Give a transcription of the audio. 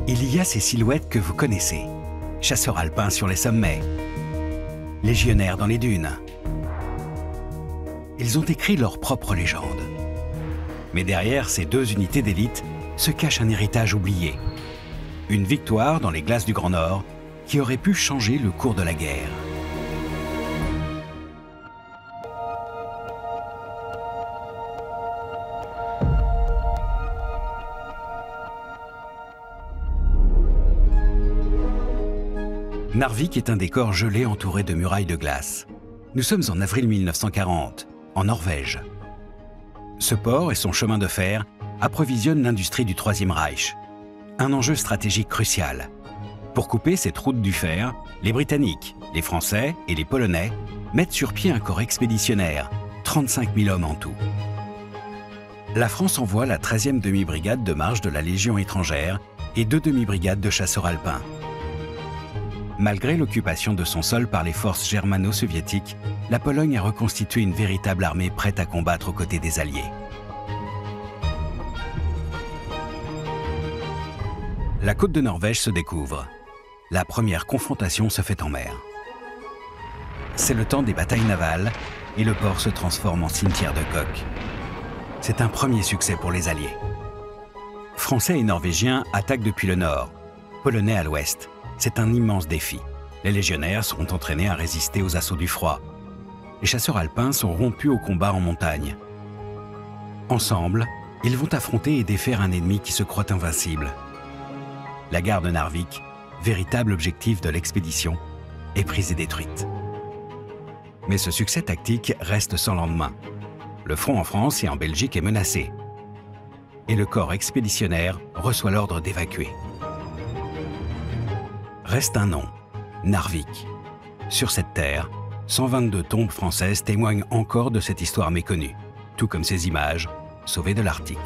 Il y a ces silhouettes que vous connaissez. Chasseurs alpins sur les sommets, légionnaires dans les dunes. Ils ont écrit leur propre légende. Mais derrière ces deux unités d'élite se cache un héritage oublié. Une victoire dans les glaces du Grand Nord qui aurait pu changer le cours de la guerre. Narvik est un décor gelé entouré de murailles de glace. Nous sommes en avril 1940, en Norvège. Ce port et son chemin de fer approvisionnent l'industrie du Troisième Reich. Un enjeu stratégique crucial. Pour couper cette route du fer, les Britanniques, les Français et les Polonais mettent sur pied un corps expéditionnaire, 35 000 hommes en tout. La France envoie la 13e demi-brigade de marche de la Légion étrangère et 2 demi-brigades de chasseurs alpins. Malgré l'occupation de son sol par les forces germano-soviétiques, la Pologne a reconstitué une véritable armée prête à combattre aux côtés des Alliés. La côte de Norvège se découvre. La première confrontation se fait en mer. C'est le temps des batailles navales et le port se transforme en cimetière de coques. C'est un premier succès pour les Alliés. Français et Norvégiens attaquent depuis le nord, Polonais à l'ouest. C'est un immense défi. Les légionnaires seront entraînés à résister aux assauts du froid. Les chasseurs alpins sont rompus au combat en montagne. Ensemble, ils vont affronter et défaire un ennemi qui se croit invincible. La gare de Narvik, véritable objectif de l'expédition, est prise et détruite. Mais ce succès tactique reste sans lendemain. Le front en France et en Belgique est menacé. Et le corps expéditionnaire reçoit l'ordre d'évacuer. Reste un nom, Narvik. Sur cette terre, 122 tombes françaises témoignent encore de cette histoire méconnue, tout comme ces images sauvées de l'Arctique.